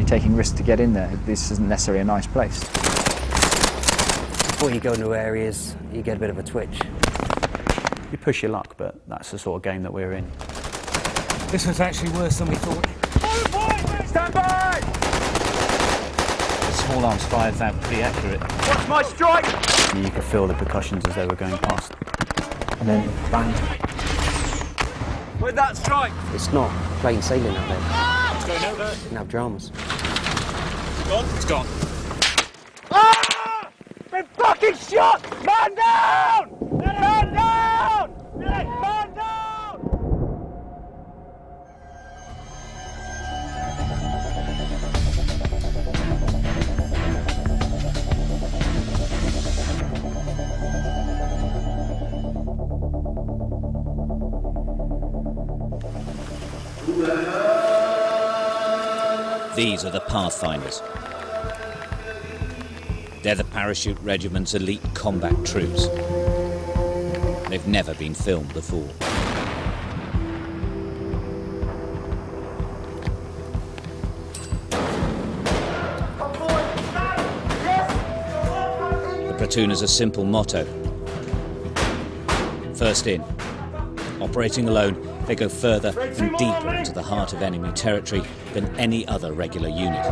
you're taking risks to get in there. This isn't necessarily a nice place. Before you go into areas, you get a bit of a twitch. You push your luck, but that's the sort of game that we're in. This was actually worse than we thought. Stand by! The small arms fire without pretty accurate. Watch my strike! And you could feel the percussions as they were going past. And then bang. With that strike! It's not plain sailing out there. It's going over. You can have dramas. It's gone. It's gone. Ah! Been fucking shot! Man down! Man down! Man down! These are the Pathfinders. They're the Parachute Regiment's elite combat troops. They've never been filmed before. The platoon has a simple motto. First in. Operating alone, they go further and deeper into the heart of enemy territory than any other regular unit.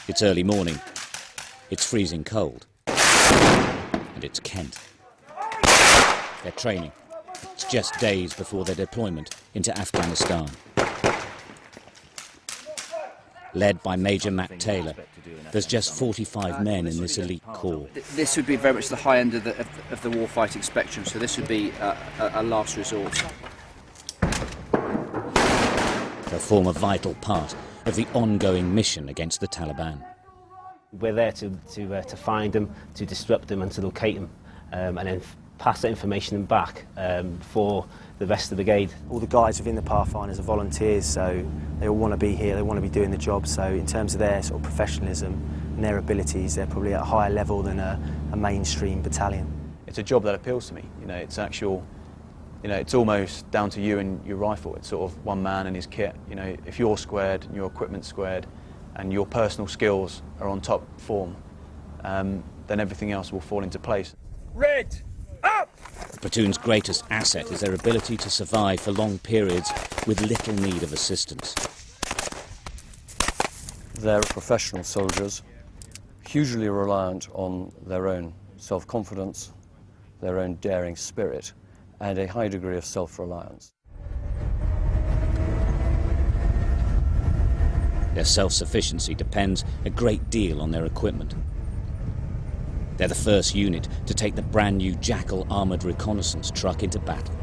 It's early morning, it's freezing cold, and it's Kent. They're training. It's just days before their deployment into Afghanistan. Led by Major Matt Taylor, there's just 45 men in this elite corps. This would be very much the high end of the warfighting spectrum, so this would be a last resort. They'll form a vital part of the ongoing mission against the Taliban. We're there to find them, to disrupt them and to locate them, and then pass that information back for the rest of the brigade. All the guys within the Pathfinders are volunteers, so they all want to be here, they want to be doing the job, so in terms of their sort of professionalism and their abilities, they're probably at a higher level than a mainstream battalion. It's a job that appeals to me. You know, it's actual, you know, it's almost down to you and your rifle. It's sort of one man and his kit. You know, if you're squared and your equipment's squared and your personal skills are on top form, then everything else will fall into place. Red! Up! The platoon's greatest asset is their ability to survive for long periods with little need of assistance. They're professional soldiers, hugely reliant on their own self-confidence, their own daring spirit, and a high degree of self-reliance. Their self-sufficiency depends a great deal on their equipment. They're the first unit to take the brand new Jackal armoured reconnaissance truck into battle.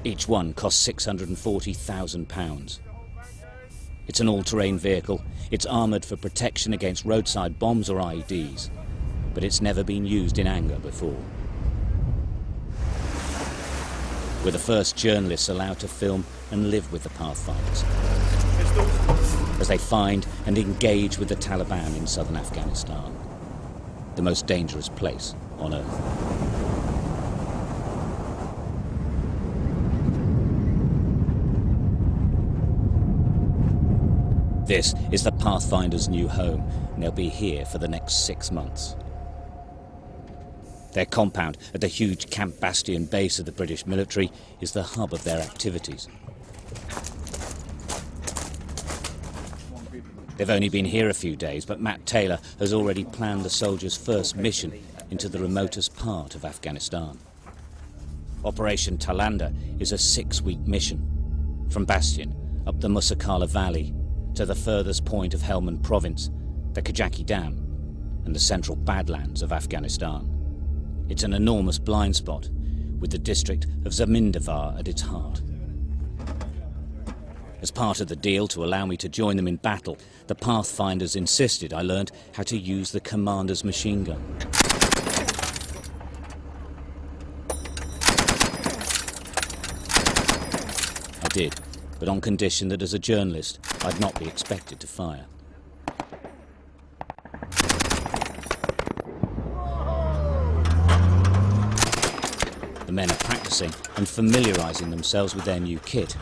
Each one costs £640,000. It's an all-terrain vehicle, it's armoured for protection against roadside bombs or IEDs, but it's never been used in anger before. We're the first journalists allowed to film and live with the Pathfinders as they find and engage with the Taliban in southern Afghanistan, the most dangerous place on earth. This is the Pathfinders' new home, and they'll be here for the next 6 months. Their compound at the huge Camp Bastion base of the British military is the hub of their activities. They've only been here a few days, but Matt Taylor has already planned the soldiers' first mission into the remotest part of Afghanistan. Operation Talanda is a 6-week mission, from Bastion up the Musakala Valley to the furthest point of Helmand Province, the Kajaki Dam, and the central Badlands of Afghanistan. It's an enormous blind spot, with the district of Zamindavar at its heart. As part of the deal to allow me to join them in battle, the Pathfinders insisted I learned how to use the commander's machine gun. I did, but on condition that as a journalist, I'd not be expected to fire. men are practicing and familiarising themselves with their new kit.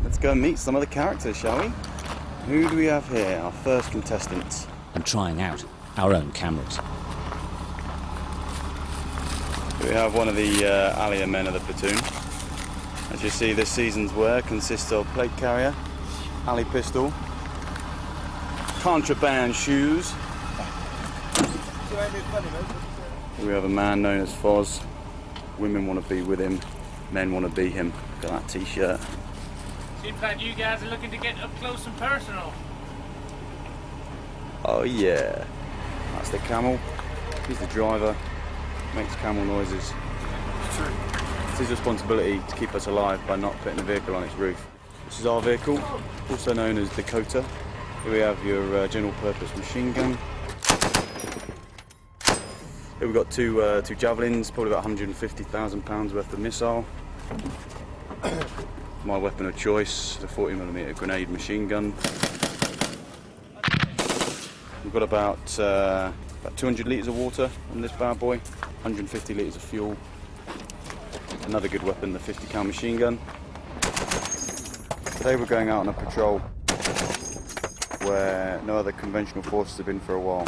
Let's go and meet some of the characters, shall we? Who do we have here? Our first contestants. And trying out our own cameras. We have one of the Allier men of the platoon. As you see, this season's wear consists of plate carrier, alley pistol, contraband shoes. We have a man known as Foz. Women want to be with him, men want to be him. Look at that t-shirt. Seems like you guys are looking to get up close and personal. Oh yeah, that's the camel. He's the driver, makes camel noises. It's his responsibility to keep us alive by not putting the vehicle on its roof. This is our vehicle, also known as Dakota. Here we have your general purpose machine gun. Here we've got two javelins, probably about 150,000 pounds worth of missile. My weapon of choice, the 40mm grenade machine gun. We've got about 200 litres of water on this bad boy, 150 litres of fuel. Another good weapon, the 50 cal machine gun. Today we're going out on a patrol where no other conventional forces have been for a while.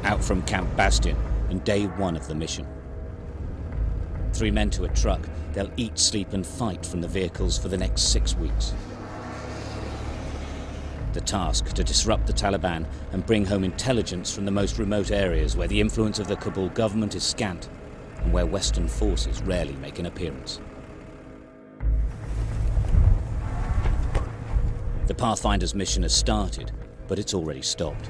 Out from Camp Bastion and day one of the mission. 3 men to a truck, they'll eat, sleep and fight from the vehicles for the next 6 weeks. The task to disrupt the Taliban and bring home intelligence from the most remote areas where the influence of the Kabul government is scant and where Western forces rarely make an appearance. The Pathfinders mission has started, but it's already stopped.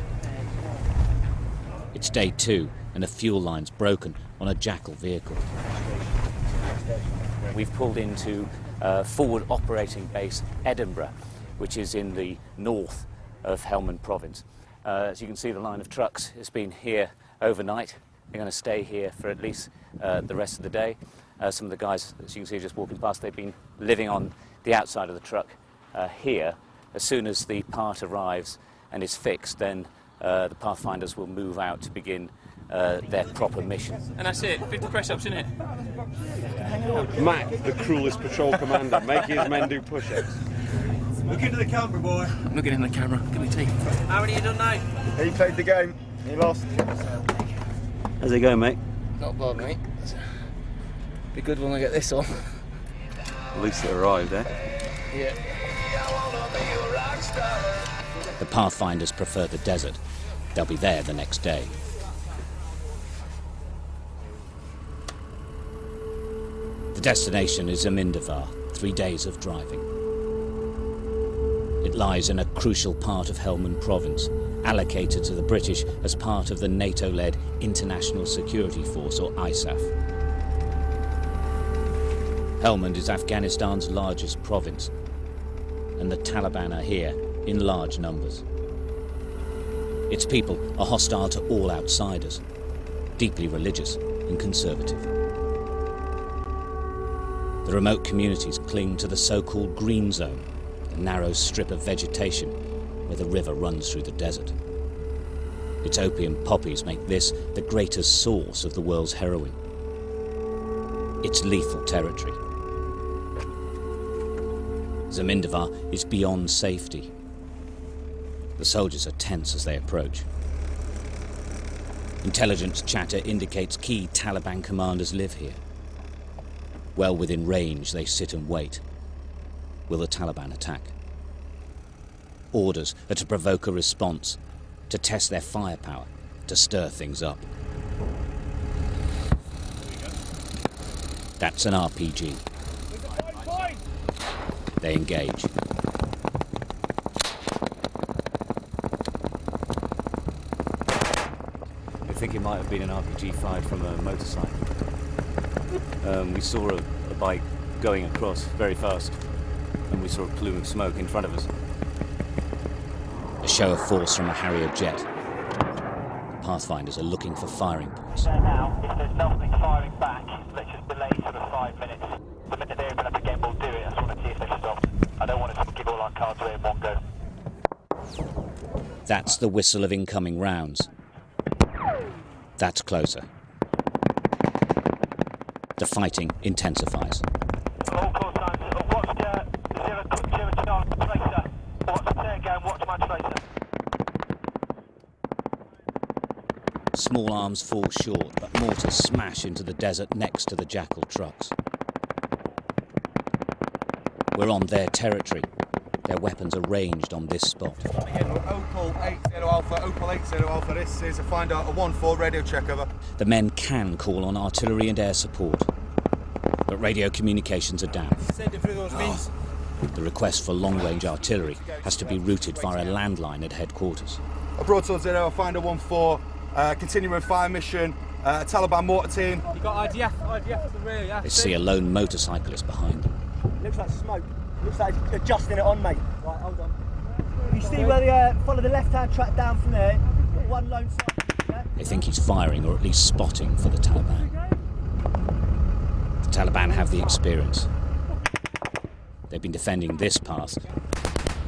It's day 2 and a fuel line's broken on a Jackal vehicle. We've pulled into Forward Operating Base Edinburgh, which is in the north of Helmand Province. As you can see, the line of trucks has been here overnight. They're going to stay here for at least the rest of the day. Some of the guys, as you can see, just walking past, they've been living on the outside of the truck here. As soon as the part arrives and is fixed, then the Pathfinders will move out to begin their proper mission. And that's it, 50 press-ups, innit? Mac, the cruelest patrol commander, making his men do push-ups. Look into the camera, boy. I'm looking in the camera. Give me tea. How many you done now? He played the game. He lost. How's it going, mate? Not bad, mate. Be good when I get this on. At least it arrived, eh? Yeah. The Pathfinders prefer the desert. They'll be there the next day. The destination is Amindavar, 3 days of driving. It lies in a crucial part of Helmand Province, allocated to the British as part of the NATO-led International Security Force, or ISAF. Helmand is Afghanistan's largest province, and the Taliban are here in large numbers. Its people are hostile to all outsiders, deeply religious and conservative. The remote communities cling to the so-called green zone, a narrow strip of vegetation where the river runs through the desert. Its opium poppies make this the greatest source of the world's heroin. It's lethal territory. Zamindavar is beyond safety. The soldiers are tense as they approach. Intelligence chatter indicates key Taliban commanders live here. Well within range, they sit and wait. Will the Taliban attack? Orders are to provoke a response, to test their firepower, to stir things up. That's an RPG. They engage. I think it might have been an RPG fired from a motorcycle. We saw a bike going across very fast, and we saw a plume of smoke in front of us. A show of force from a Harrier jet. The Pathfinders are looking for firing points. Now, if there's nothing firing back, let's just delay sort of 5 minutes. The minute they open up again, we'll do it. I just want to see if they've stopped. I don't want to give all our cards away in one go. That's the whistle of incoming rounds. That's closer. The fighting intensifies. All call signs. Watch 0 Charlie Tracer. Watch the game, watch my tracer. Small arms fall short, but mortars smash into the desert next to the Jackal trucks. We're on their territory. Their weapons are ranged on this spot. Opal 80 Alpha, Opal 80 Alpha, this is a finder, a 1-4 radio check over. The men can call on artillery and air support, but radio communications are down. Send it through those means. The request for long-range artillery has to be routed via a landline at headquarters. A broadsword 0, a finder 1-4, continuing fire mission, a Taliban mortar team. You got IDF at the rear, yeah? They see a lone motorcyclist behind them. Looks like smoke. Looks like it's adjusting it on, mate. Right, hold on. You see where they follow the left-hand track down from there? Got one lone side. Yeah? They think he's firing or at least spotting for the Taliban. The Taliban have the experience. They've been defending this pass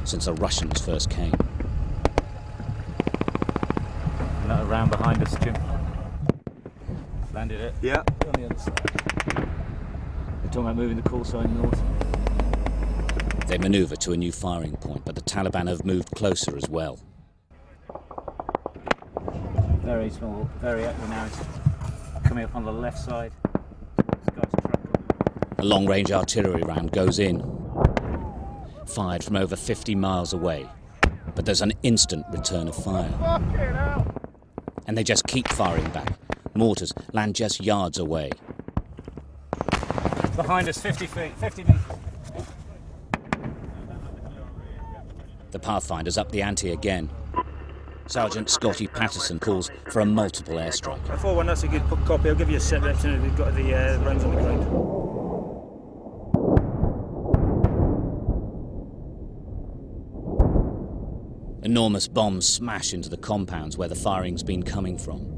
since the Russians first came. Another round behind us, Jim. Landed it. Yeah. On the other side. They're talking about moving the call sign north. They manoeuvre to a new firing point, but the Taliban have moved closer as well. Very small, very active now. It's coming up on the left side. This guy's truck. A long-range artillery round goes in, fired from over 50 miles away, but there's an instant return of fire. And they just keep firing back. Mortars land just yards away. Behind us, 50 feet, 50 metres. The Pathfinders up the ante again. Sergeant Scotty Patterson calls for a multiple airstrike. I thought when that's a good copy, I'll give you a set rep and we've got the rounds on the ground. Enormous bombs smash into the compounds where the firing's been coming from.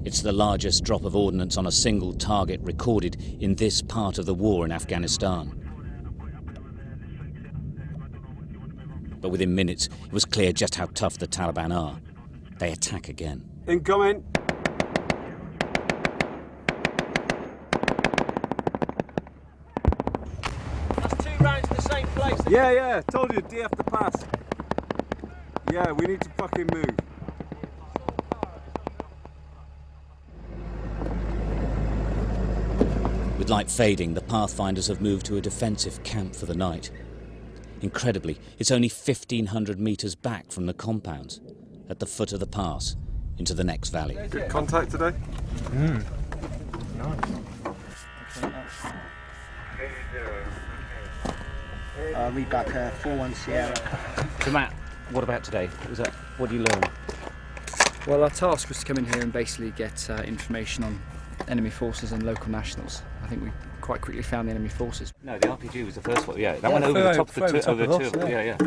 It's the largest drop of ordnance on a single target recorded in this part of the war in Afghanistan. But within minutes, it was clear just how tough the Taliban are. They attack again. Incoming. That's 2 rounds in the same place. Yeah, told you, DF the pass. Yeah, we need to fucking move. With light fading, the Pathfinders have moved to a defensive camp for the night. Incredibly, it's only 1,500 metres back from the compounds, at the foot of the pass, into the next valley. Good contact today? Nice. Read back 4-1 Sierra. So Matt, what about today? What do you learn? Well, our task was to come in here and basically get information on enemy forces and local nationals. I think we quite quickly found the enemy forces. No, the RPG was the first one, yeah. That went over the top of the two. Yeah.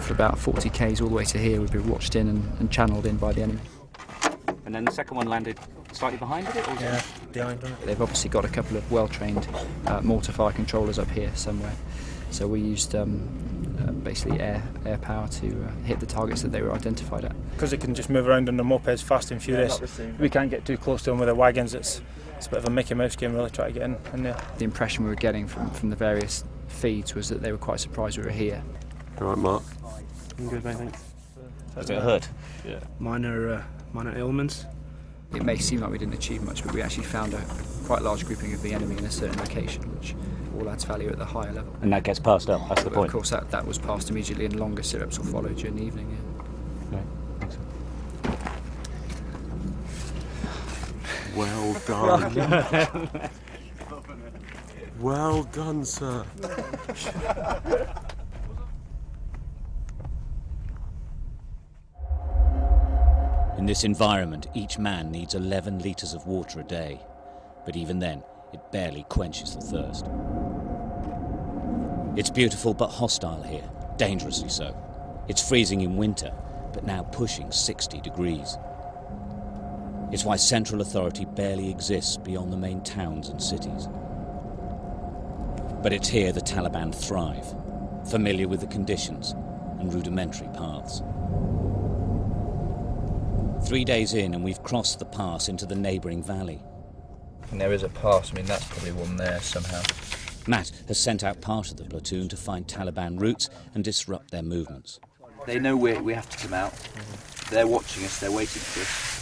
For about 40 k's all the way to here, we'd be watched in and channelled in by the enemy. And then the second one landed slightly behind it? Or Yeah, behind it. They've obviously got a couple of well-trained mortar fire controllers up here somewhere. So we used basically air power to hit the targets that they were identified at. Because it can just move around on the mopeds fast and furious, we can't get too close to them with the wagons. It's a bit of a Mickey Mouse game, really, try to get in there. The impression we were getting from the various feeds was that they were quite surprised we were here. All right, Mark. I'm good, mate, thanks. Does it hurt? Yeah. Minor ailments. It may seem like we didn't achieve much, but we actually found a quite large grouping of the enemy in a certain location, which all adds value at the higher level. And that gets passed up, that's the point. Of course, that was passed immediately, and longer sit-ups will follow during the evening. Yeah. Right, thanks. Well done. Well done, sir. In this environment, each man needs 11 litres of water a day, but even then, it barely quenches the thirst. It's beautiful but hostile here, dangerously so. It's freezing in winter, but now pushing 60 degrees. It's why central authority barely exists beyond the main towns and cities. But it's here the Taliban thrive, familiar with the conditions and rudimentary paths. 3 days in and we've crossed the pass into the neighbouring valley. And there is a pass, I mean that's probably one there somehow. Matt has sent out part of the platoon to find Taliban routes and disrupt their movements. They know we have to come out. They're watching us, they're waiting for us.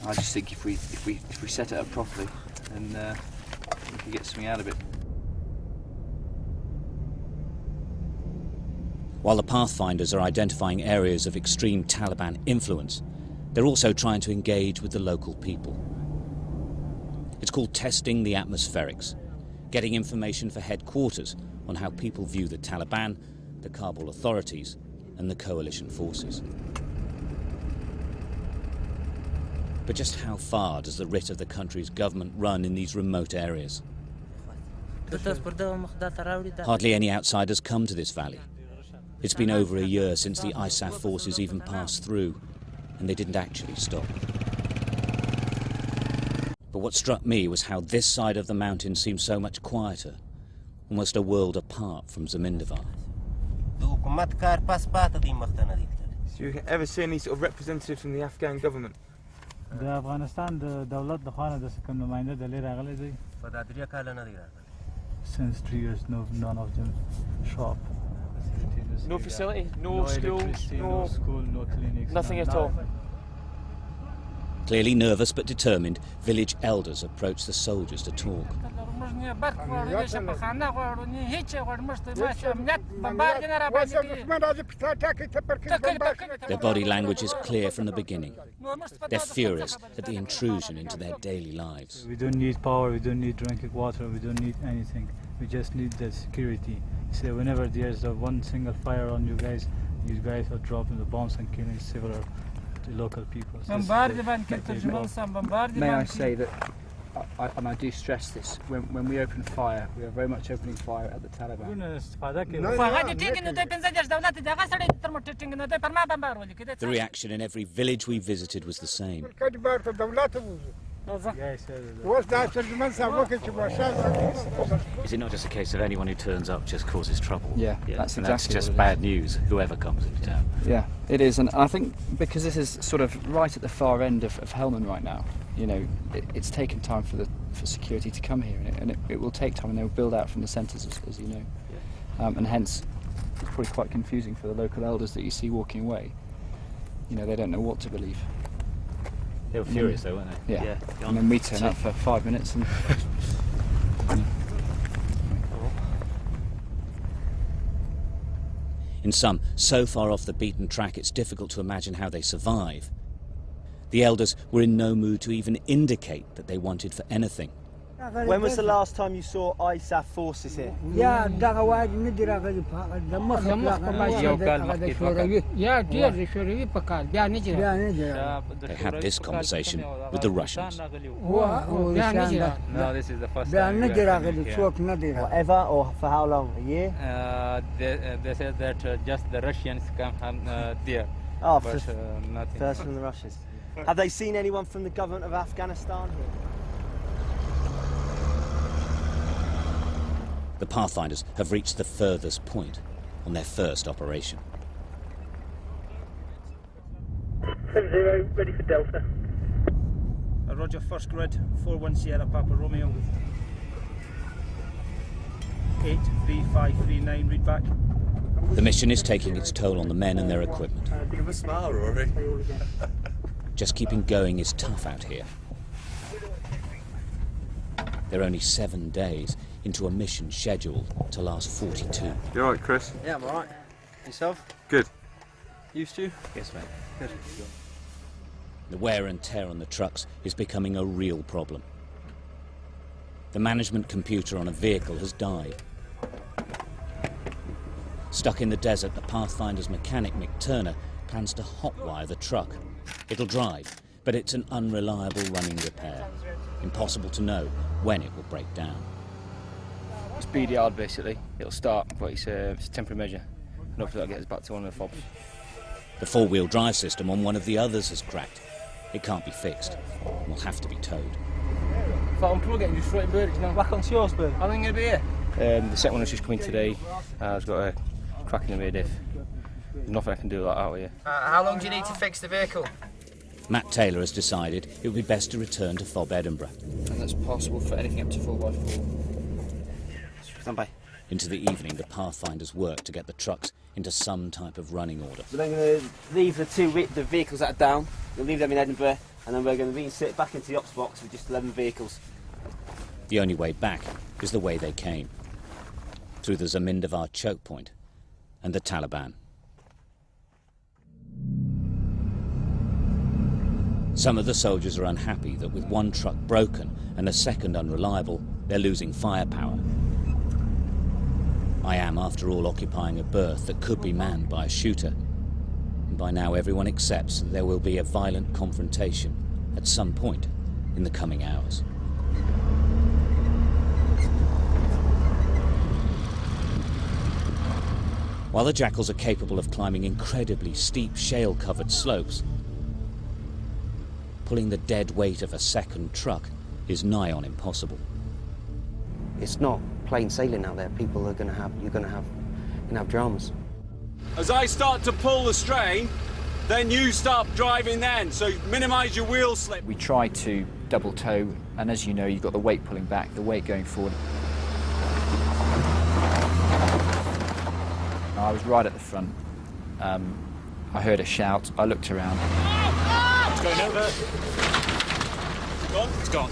I just think if we set it up properly, then we can get something out of it. While the Pathfinders are identifying areas of extreme Taliban influence, they're also trying to engage with the local people. It's called testing the atmospherics, getting information for headquarters on how people view the Taliban, the Kabul authorities, and the coalition forces. But just how far does the writ of the country's government run in these remote areas? Hardly any outsiders come to this valley. It's been over a year since the ISAF forces even passed through, and they didn't actually stop. But what struck me was how this side of the mountain seemed so much quieter, almost a world apart from Zamindavar. So you ever see any sort of representative from the Afghan government? The Afghanistan, the دولت د خوانه د سکم نماینده د لیر راغلی دی. Since 3 years, none of them show up. No facility, no schools, no school, no clinics, nothing at all. Clearly nervous but determined, village elders approach the soldiers to talk. Their body language is clear from the beginning. They're furious at the intrusion into their daily lives. We don't need power, we don't need drinking water, we don't need anything. We just need the security. So whenever there's one single fire on you guys are dropping the bombs and killing several local people. May I say that, and I do stress this, when we open fire, we are very much opening fire at the Taliban. The reaction in every village we visited was the same. Is it not just a case of anyone who turns up just causes trouble? Yeah, that's exactly that's just what it bad is. news, whoever comes into town. Yeah, it is, and I think because this is sort of right at the far end of Helmand right now, you know, it's taken time for security to come here, and it will take time, and they will build out from the centres, as you know. And hence, it's probably quite confusing for the local elders that you see walking away. You know, they don't know what to believe. They were furious though, weren't they? Yeah. And then we turn up for 5 minutes and... In some, so far off the beaten track it's difficult to imagine how they survive. The elders were in no mood to even indicate that they wanted for anything. When was the last time you saw ISAF forces here? They had this conversation with the Russians. No, this is the first time. Ever, or for how long? A year? They said that just the Russians come there. Oh, but nothing. First from the Russians. Have they seen anyone from the government of Afghanistan here? The Pathfinders have reached the furthest point on their first operation. 70, ready for Delta. Roger, first grid, 41 Sierra Papa Romeo. 83539, read back. The mission is taking its toll on the men and their equipment. Give a smile, Rory. Just keeping going is tough out here. They're only 7 days into a mission scheduled to last 42. You alright, Chris? Yeah, I'm alright. Yourself? Good. Used to? Yes, mate. Good. The wear and tear on the trucks is becoming a real problem. The management computer on a vehicle has died. Stuck in the desert, the Pathfinder's mechanic, Mick Turner, plans to hotwire the truck. It'll drive, but it's an unreliable running repair. Impossible to know when it will break down. It's BDR basically. It'll start, but it's a temporary measure. And hopefully that'll get us back to one of the fobs. The four-wheel drive system on one of the others has cracked. it can't be fixed and will have to be towed. If I'm plugging, just straight bird, you know, back onto yours, bird. How long are you going to be here? The second one has just come in today. I've got a crack in the rear diff. There's nothing I can do like that out here. How long do you need to fix the vehicle? Matt Taylor has decided it would be best to return to FOB Edinburgh. And that's possible for anything up to 4x4. Stand by. Into the evening, the Pathfinders work to get the trucks into some type of running order. We're then going to leave the vehicles that are down, we'll leave them in Edinburgh, and then we're going to re-sit back into the ops box with just 11 vehicles. The only way back is the way they came, through the Zamindavar choke point and the Taliban. Some of the soldiers are unhappy that with one truck broken and a second unreliable, they're losing firepower. I am, after all, occupying a berth that could be manned by a shooter. And by now everyone accepts that there will be a violent confrontation at some point in the coming hours. While the Jackals are capable of climbing incredibly steep shale-covered slopes, pulling the dead weight of a second truck is nigh on impossible. It's not plain sailing out there. People are going to have dramas. As I start to pull the strain, then you start driving then, so minimise your wheel slip. We try to double tow, and as you know, you've got the weight pulling back, the weight going forward. I was right at the front. I heard a shout. I looked around. It's going over. It's gone? It's gone.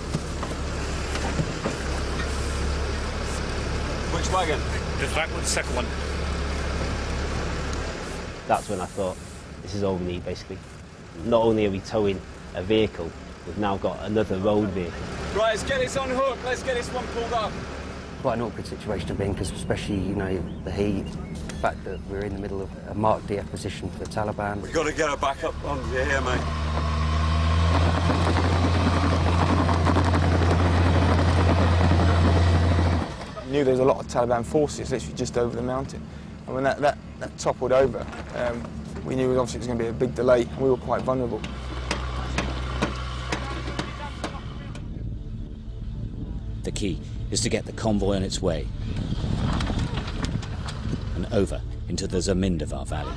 Which wagon? The second one. That's when I thought, this is all we need, basically. Not only are we towing a vehicle, we've now got another road vehicle. Right, let's get this on hook. Let's get this one pulled up. Quite an awkward situation to be in, because especially, you know, the heat, the fact that we're in the middle of a marked DF position for the Taliban. We've got to get her back up on here, mate. We knew there was a lot of Taliban forces literally just over the mountain. And when that toppled over, we knew obviously it was going to be a big delay, and we were quite vulnerable. The key is to get the convoy on its way and over into the Zamindavar Valley.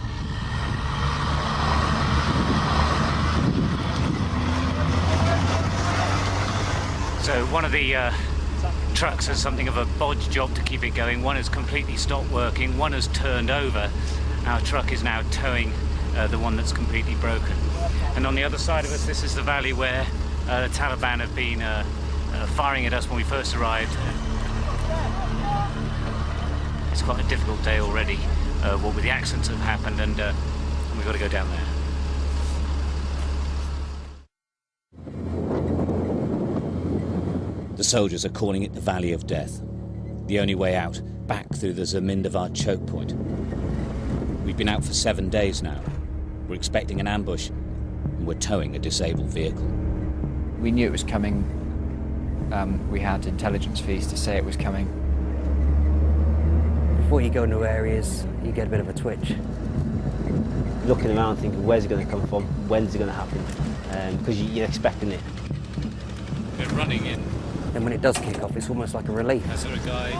So one of the trucks has something of a bodge job to keep it going. One has completely stopped working, one has turned over. Our truck is now towing the one that's completely broken. And on the other side of us, this is the valley where the Taliban have been firing at us when we first arrived. It's quite a difficult day already, what with the accidents that have happened, and we've got to go down there. The soldiers are calling it the Valley of Death, the only way out, back through the Zamindavar choke point. We've been out for 7 days now. We're expecting an ambush, and we're towing a disabled vehicle. We knew it was coming. We had intelligence feeds to say it was coming. Before you go into areas, you get a bit of a twitch. Looking around thinking, where's it going to come from? When's it going to happen? Because you're expecting it. They're running in. And when it does kick off, it's almost like a relief. That's a guy.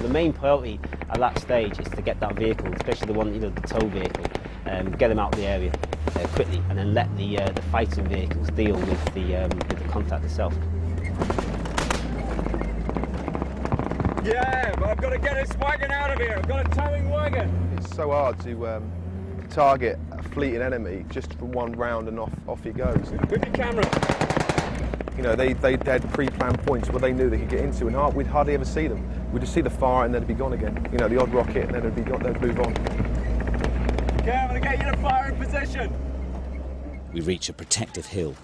The main priority at that stage is to get that vehicle, especially the one, the tow vehicle, get them out of the area quickly, and then let the fighting vehicles deal with the contact itself. Yeah, but I've got to get this wagon out of here. I've got a towing wagon. It's so hard to target a fleeting enemy just for one round and off he goes. With your camera. You know, they had pre-planned points where they knew they could get into, and we'd hardly ever see them. We'd just see the fire and then it'd be gone again. You know, the odd rocket, and then it'd be gone, they'd move on. Okay, I'm going to get you in a firing position. We reach a protective hill,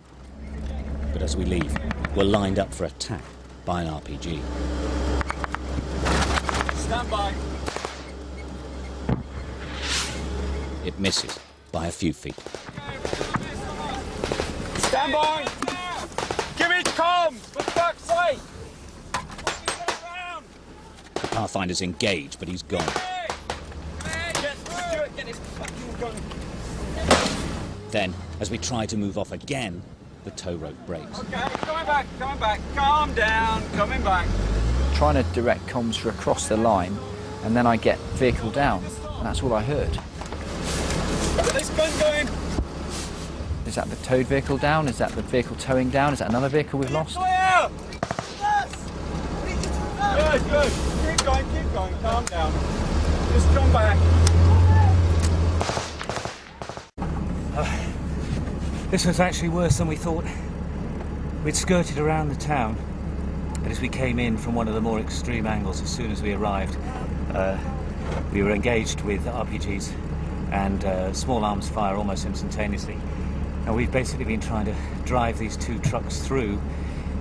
but as we leave, we're lined up for attack by an RPG. Stand by. It misses by a few feet. Stand by. Give me comms, for fuck's sake. Pathfinder's engaged, but he's gone. Then, as we try to move off again, the tow rope breaks. Okay, coming back, calm down, coming back. Trying to direct comms for across the line, and then I get vehicle down, and that's all I heard. This gun going. Is that the towed vehicle down? Is that the vehicle towing down? Is that another vehicle we've lost? Clear! Good. Keep going, calm down. Just come back. This was actually worse than we thought. We'd skirted around the town, but as we came in from one of the more extreme angles as soon as we arrived, we were engaged with RPGs and small arms fire almost instantaneously. And we've basically been trying to drive these two trucks through,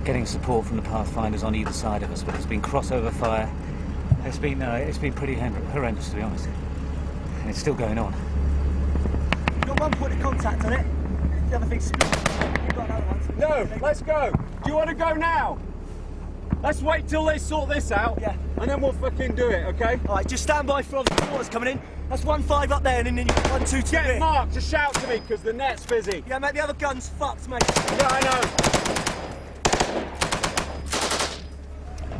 getting support from the Pathfinders on either side of us, but it's been crossover fire. It's been pretty horrendous, to be honest. And it's still going on. You've got one point of contact on it. The other thing's split. You've got another one. No, let's go. Do you want to go now? Let's wait till they sort this out. Yeah. And then we'll fucking do it, okay? All right, just stand by for the water's coming in. That's 1-5 up there, and then you've got 1-2 Get here. Mark to shout to me, because the net's busy. Yeah, mate, the other gun's fucked, mate. Yeah, I know.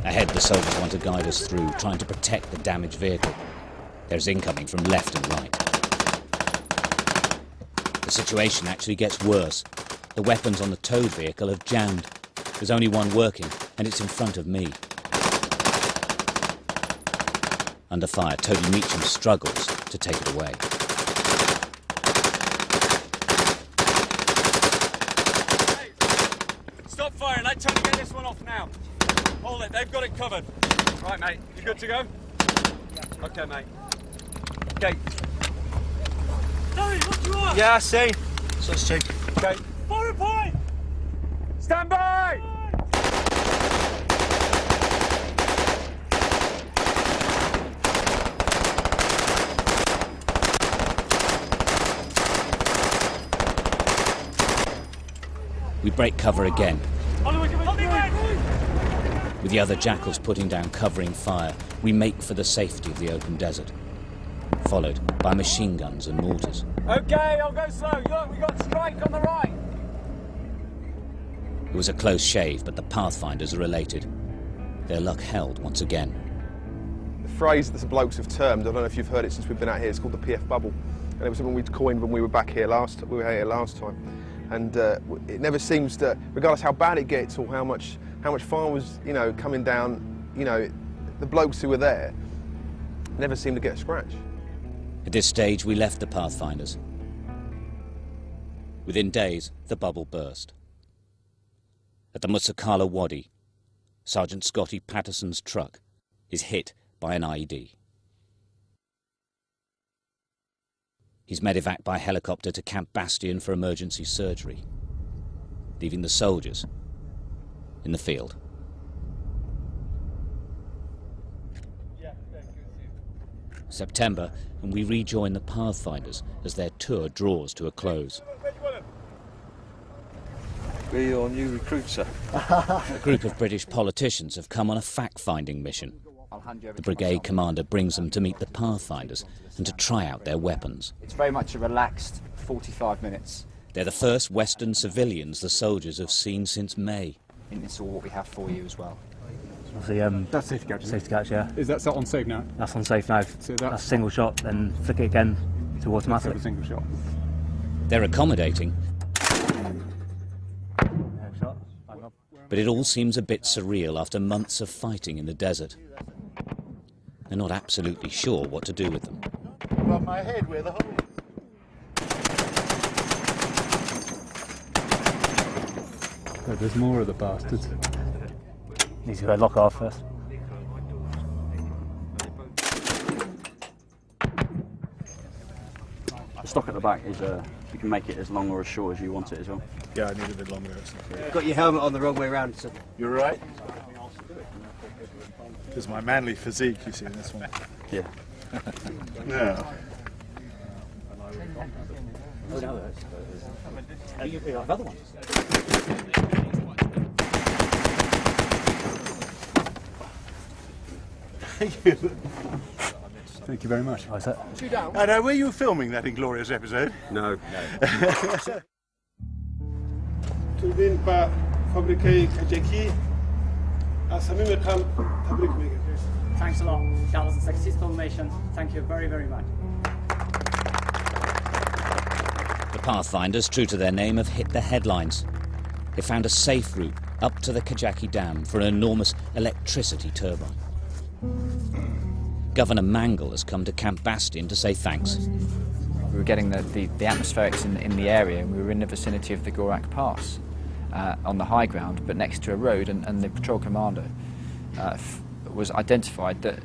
Ahead, the soldiers want to guide us through, trying to protect the damaged vehicle. There's incoming from left and right. The situation actually gets worse. The weapons on the towed vehicle have jammed. There's only one working, and it's in front of me. Under fire, Toby Meacham struggles to take it away. Stop firing. Let's try to get this one off now. Hold it. They've got it covered. Right, mate. You good to go? Okay, mate. Okay. Tony, what do you want? Yeah, I see. So it's cheap. Okay. Fire point! Stand by! We break cover again. With the other jackals putting down covering fire, we make for the safety of the open desert, followed by machine guns and mortars. Okay, I'll go slow. Look, we got strike on the right. It was a close shave, but the Pathfinders are elated. Their luck held once again. The phrase that the blokes have termed, I don't know if you've heard it since we've been out here, it's called the PF bubble. And it was something we'd coined when we were back here last time. And it never seems to, regardless how bad it gets or how much fire was, coming down, the blokes who were there never seemed to get a scratch. At this stage, we left the Pathfinders. Within days, the bubble burst. At the Musakala Wadi, Sergeant Scotty Patterson's truck is hit by an IED. He's medevaced by helicopter to Camp Bastion for emergency surgery, leaving the soldiers in the field. September, and we rejoin the Pathfinders as their tour draws to a close. We're your new recruit, sir. A group of British politicians have come on a fact-finding mission. The brigade commander brings them to meet the Pathfinders and to try out their weapons. It's very much a relaxed 45 minutes. They're the first Western civilians the soldiers have seen since May. And it's all what we have for you as well. That's safety catch. Safety catch, yeah. Is that on safe now? That's on safe now. So that's single shot, then flick it again to automatic. A single shot. They're accommodating, but it all seems a bit surreal after months of fighting in the desert. They're not absolutely sure what to do with them. Above my head where the hole is. Oh, there's more of the bastards. Needs to go lock off first. The stock at the back is you can make it as long or as short as you want it as well. Yeah, I need a bit longer. You've got your helmet on the wrong way around. So. You're right. This is my manly physique, you see, in this one. Yeah. No. You have other ones. Thank you. Thank you very much. And were you filming that inglorious episode? No. توربین با فابریکه کجکی از صمیم قلب تبریک میگم. Thanks a lot. That was a successful mission. Thank you very, very much. The Pathfinders, true to their name, have hit the headlines. They found a safe route up to the Kajaki Dam for an enormous electricity turbine. Governor Mangle has come to Camp Bastion to say thanks. We were getting the atmospherics in the area, and we were in the vicinity of the Gorak Pass on the high ground, but next to a road, and the patrol commander was identified that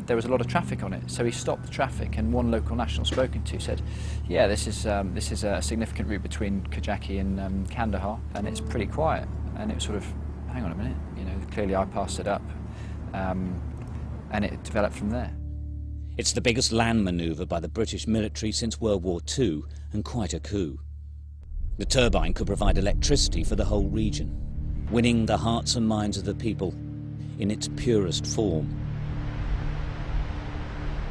there was a lot of traffic on it. So he stopped the traffic, and one local national spoken to said, "Yeah, this is a significant route between Kajaki and Kandahar, and it's pretty quiet." And it was sort of, hang on a minute, you know, clearly I passed it up, and it developed from there. It's the biggest land manoeuvre by the British military since World War II, and quite a coup. The turbine could provide electricity for the whole region, winning the hearts and minds of the people in its purest form.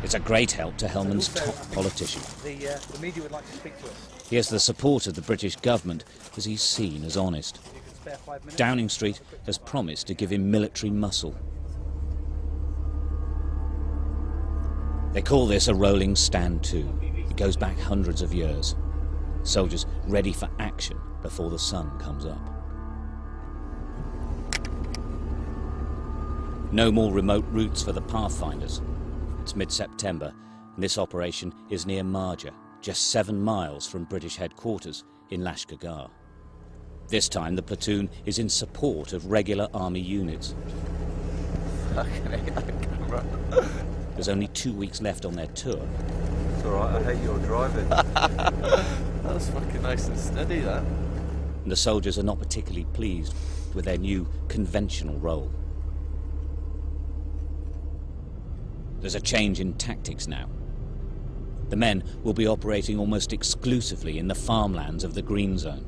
It's a great help to Helmand's top politician. The media would like to speak to us. He has the support of the British government as he's seen as honest. Downing Street has promised to give him military muscle. They call this a rolling stand to. It goes back hundreds of years. Soldiers ready for action before the sun comes up. No more remote routes for the Pathfinders. It's mid-September, and this operation is near Marja, just 7 miles from British headquarters in Lashkar. This time the platoon is in support of regular army units. There's only 2 weeks left on their tour. It's alright, I hate your driving. That was fucking nice and steady, that. And the soldiers are not particularly pleased with their new conventional role. There's a change in tactics now. The men will be operating almost exclusively in the farmlands of the Green Zone,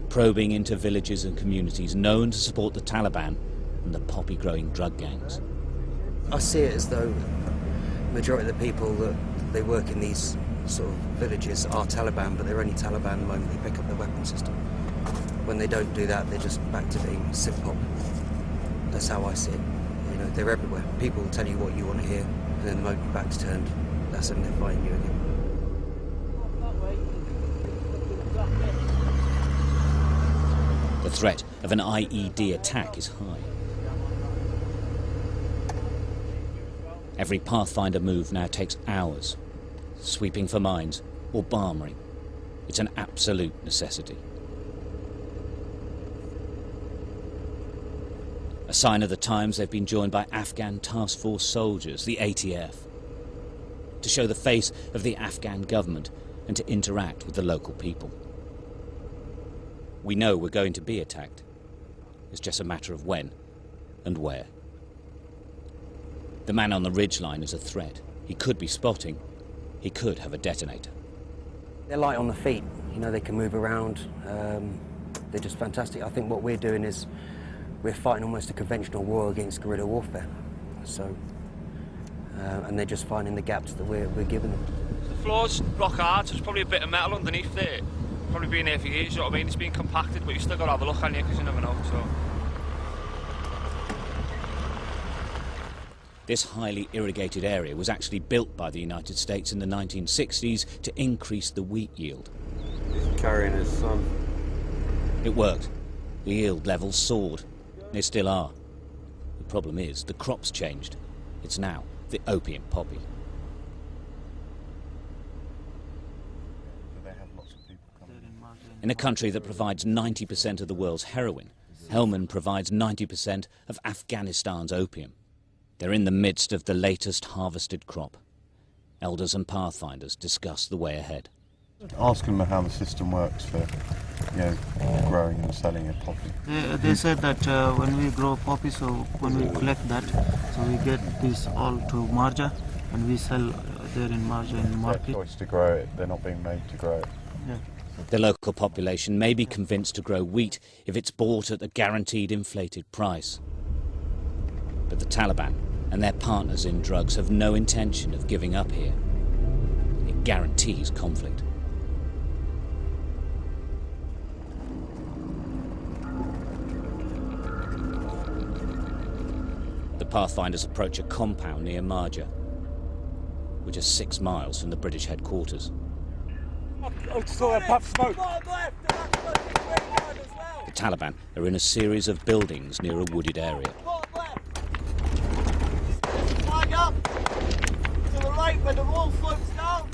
probing into villages and communities known to support the Taliban and the poppy-growing drug gangs. I see it as though the majority of the people that they work in these sort of villages are Taliban, but they're only Taliban the moment they pick up the weapon system. When they don't do that, they're just back to being civ-pop. That's how I see it. You know, they're everywhere. People will tell you what you want to hear, and then the moment your back's turned, that's when they're fighting you again. The threat of an IED attack is high. Every Pathfinder move now takes hours, sweeping for mines or bombing. It's an absolute necessity. A sign of the times, they've been joined by Afghan Task Force soldiers, the ATF, to show the face of the Afghan government and to interact with the local people. We know we're going to be attacked. It's just a matter of when and where. The man on the ridgeline is a threat. He could be spotting. He could have a detonator. They're light on the feet. You know, they can move around. They're just fantastic. I think what we're doing is we're fighting almost a conventional war against guerrilla warfare. So, and they're just finding the gaps that we're giving them. The floor's rock hard, so there's probably a bit of metal underneath there. Probably been there for years, you know what I mean? It's been compacted, but you still got to have a look on you because you never know. So. This highly irrigated area was actually built by the United States in the 1960s to increase the wheat yield. He's carrying his son. It worked. The yield levels soared. They still are. The problem is, the crop's changed. It's now the opium poppy. In a country that provides 90% of the world's heroin, Helmand provides 90% of Afghanistan's opium. They're in the midst of the latest harvested crop. Elders and Pathfinders discuss the way ahead. Ask them how the system works for, growing and selling a poppy. They said that when we grow poppy, so when we collect that, so we get this all to Marja, and we sell there in Marja in market. Their choice to grow it. They're not being made to grow it. Yeah. The local population may be convinced to grow wheat if it's bought at the guaranteed inflated price. But the Taliban and their partners in drugs have no intention of giving up here. It guarantees conflict. The Pathfinders approach a compound near Marja, which is 6 miles from the British headquarters. I saw a puff smoke. The Taliban are in a series of buildings near a wooded area. Flag up to the right where the wall floats down.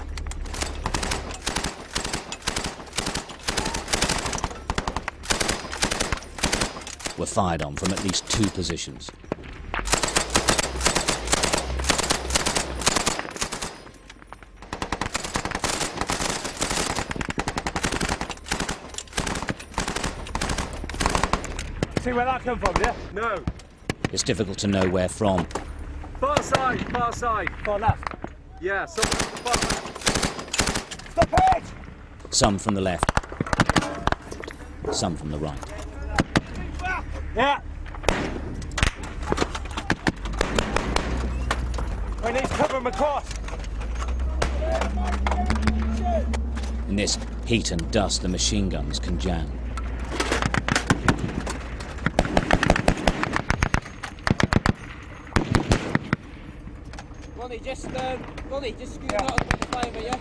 Were fired on from at least 2 positions. See where that come from, yeah? No. It's difficult to know where from. Far side, far side. Far left. Yeah, so far left. Stop it! Some from the left, some from the right. Yeah. I need to cover him across. In this heat and dust, the machine guns can jam. Ronnie, just scoot out of the flavor, yeah?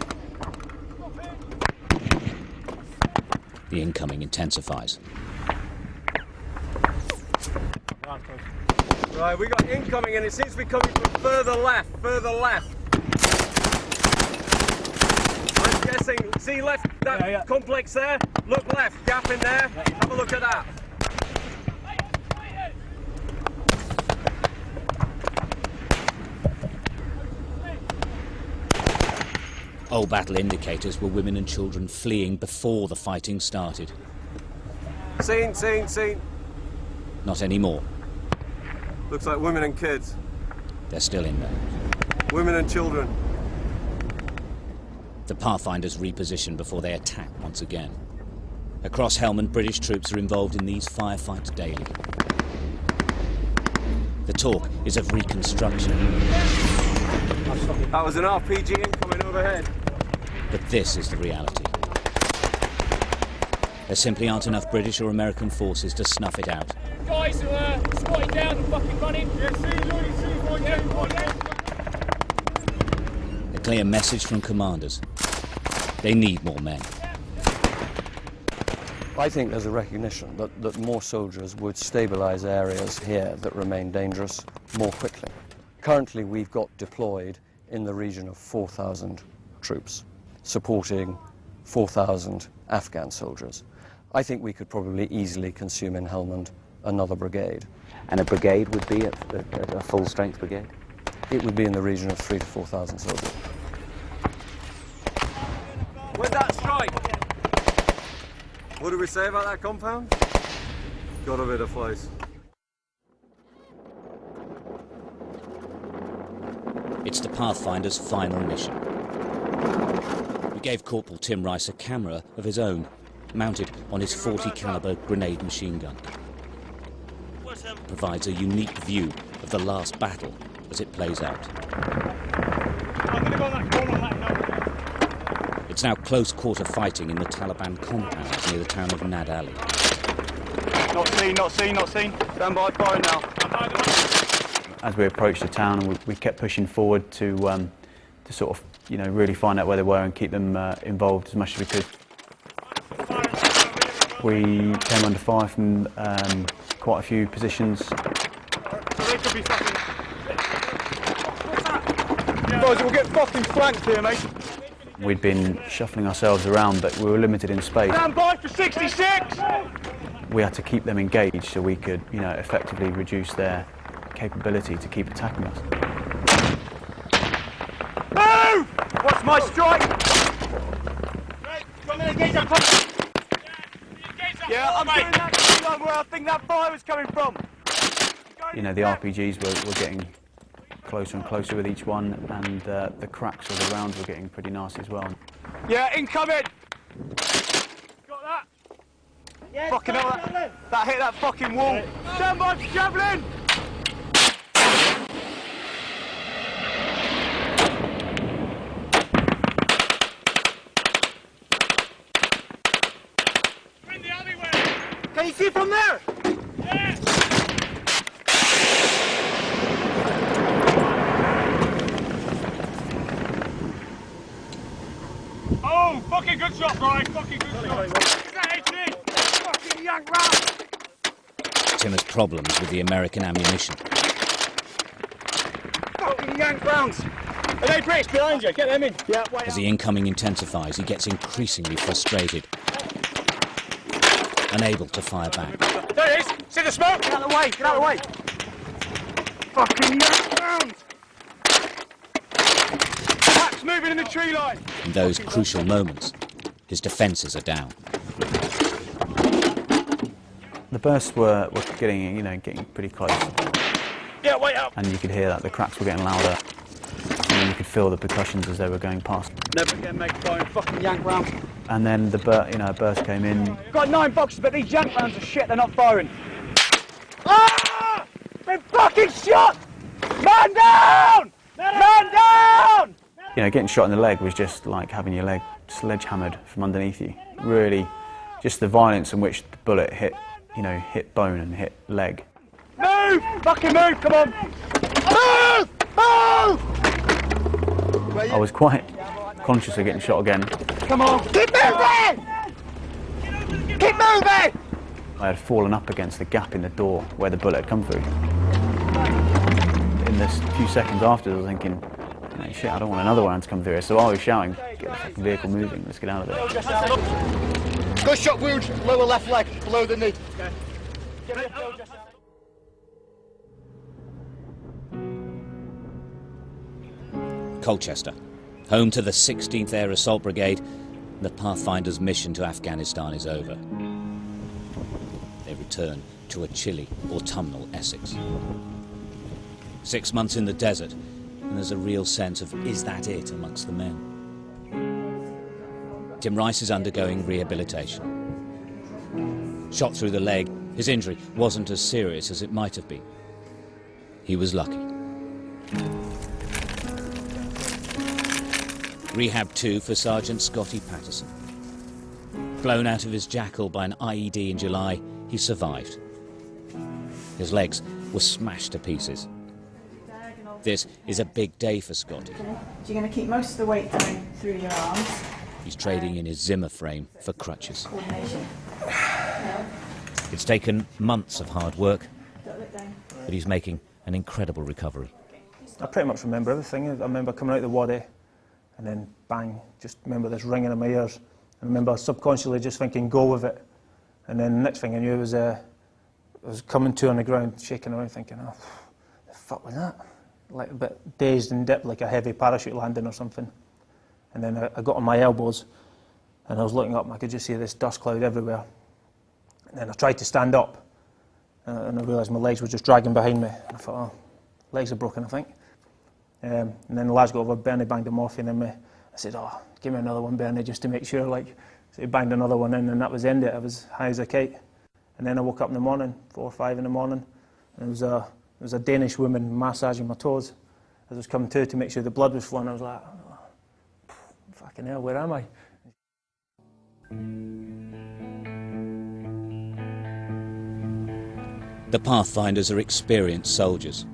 The incoming intensifies. Right, we got incoming and it seems to be coming from further left, I'm guessing, see left, that complex there? Look left, gap in there, have a look at that. Old battle indicators were women and children fleeing before the fighting started. Seen. Not anymore. Looks like women and kids. They're still in there. Women and children. The Pathfinders reposition before they attack once again. Across Helmand, British troops are involved in these firefights daily. The talk is of reconstruction. That was an RPG incoming overhead. But this is the reality. There simply aren't enough British or American forces to snuff it out. Guys who are squatting down and fucking running. A clear message from commanders. They need more men. I think there's a recognition that more soldiers would stabilise areas here that remain dangerous more quickly. Currently, we've got deployed in the region of 4,000 troops, supporting 4,000 Afghan soldiers. I think we could probably easily consume in Helmand another brigade. And a brigade would be a full-strength brigade? It would be in the region of 3,000 to 4,000 soldiers. Where'd that strike? What did we say about that compound? Got a bit of place. It's the Pathfinder's final mission. We gave Corporal Tim Rice a camera of his own, mounted on his 40 caliber grenade machine gun. It provides a unique view of the last battle as it plays out. It's now close quarter fighting in the Taliban compounds near the town of Nad Ali. Not seen. Stand by, fire now. As we approached the town, and we kept pushing forward to sort of, really find out where they were and keep them involved as much as we could. We came under fire from quite a few positions. Guys, we'll get fucking flanked here, mate. We'd been shuffling ourselves around, but we were limited in space. Stand by for 66! We had to keep them engaged so we could, effectively reduce their capability to keep attacking us. Move! What's my strike? Yeah, I'm doing that where I think that fire was coming from. The RPGs were getting closer and closer with each one, and the cracks of the rounds were getting pretty nasty as well. Yeah, incoming! Got that? Yeah, fucking hell, that hit that fucking wall. Stand by for javelin! on there! Oh, fucking good shot, Brian. Fucking good shot. Is that HE? Fucking young round. Tim has problems with the American ammunition. Fucking yank rounds! Are they British behind you? Get them in. Yeah, wait As the incoming intensifies, he gets increasingly frustrated, unable to fire back. There it is! See the smoke? Get out of the way! Get out of the way! Fucking yank rounds! Pack's moving in the tree line! In those crucial moments, his defences are down. The bursts were getting, getting pretty close. Yeah, wait up! And you could hear that the cracks were getting louder. And you could feel the percussions as they were going past. Never again, mate. Firing fucking yank rounds. And then the burst came in. Got 9 boxes, but these yank rounds are shit. They're not firing. Ah! Been fucking shot! Man down! Man down! Getting shot in the leg was just like having your leg sledgehammered from underneath you. Really, just the violence in which the bullet hit bone and hit leg. Move! Fucking move! Come on! Move! Move! I was quite conscious of getting shot again. Come on! Keep moving! Keep moving! I had fallen up against the gap in the door where the bullet had come through. In this few seconds after, I was thinking, shit, I don't want another one to come through here. So I was shouting, get the fucking vehicle moving, let's get out of there. Gunshot wound, lower left leg, below the knee. Colchester, home to the 16th Air Assault Brigade, the Pathfinders' mission to Afghanistan is over. They return to a chilly autumnal Essex. 6 months in the desert, and there's a real sense of, is that it amongst the men? Tim Rice is undergoing rehabilitation. Shot through the leg, his injury wasn't as serious as it might have been. He was lucky. Rehab 2 for Sergeant Scotty Patterson. Blown out of his jackal by an IED in July, he survived. His legs were smashed to pieces. This is a big day for Scotty. So you're going to keep most of the weight down through your arms. He's trading in his Zimmer frame for crutches. Coordination. It's taken months of hard work, but he's making an incredible recovery. I pretty much remember everything. I remember coming out of the waddy and then bang, just remember this ringing in my ears. I remember subconsciously just thinking, go with it. And then the next thing I knew was I was coming to on the ground, shaking around thinking, oh, the fuck was that? Like a bit dazed and dipped, like a heavy parachute landing or something. And then I got on my elbows and I was looking up and I could just see this dust cloud everywhere. And then I tried to stand up and I realised my legs were just dragging behind me. And I thought, oh, legs are broken, I think. And then the lads got over, Bernie banged the morphine in me. I said, oh, give me another one, Bernie, just to make sure. So he banged another one in and that was the end of it. I was high as a kite. And then I woke up in the morning, 4 or 5 in the morning, and there was a Danish woman massaging my toes. As I was coming to make sure the blood was flowing, I was like, oh, fucking hell, where am I? The Pathfinders are experienced soldiers.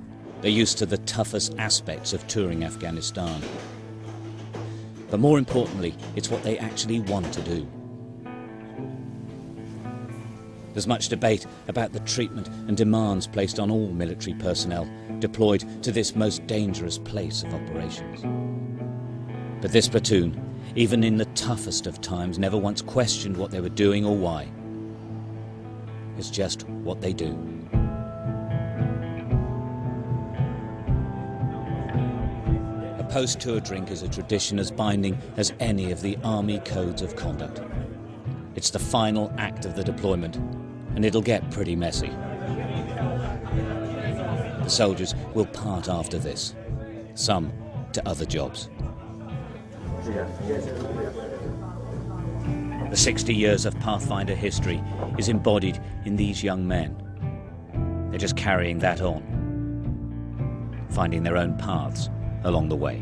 They're used to the toughest aspects of touring Afghanistan. But more importantly, it's what they actually want to do. There's much debate about the treatment and demands placed on all military personnel deployed to this most dangerous place of operations. But this platoon, even in the toughest of times, never once questioned what they were doing or why. It's just what they do. A post-tour drink is a tradition as binding as any of the Army codes of conduct. It's the final act of the deployment, and it'll get pretty messy. The soldiers will part after this, some to other jobs. The 60 years of Pathfinder history is embodied in these young men. They're just carrying that on, finding their own paths along the way.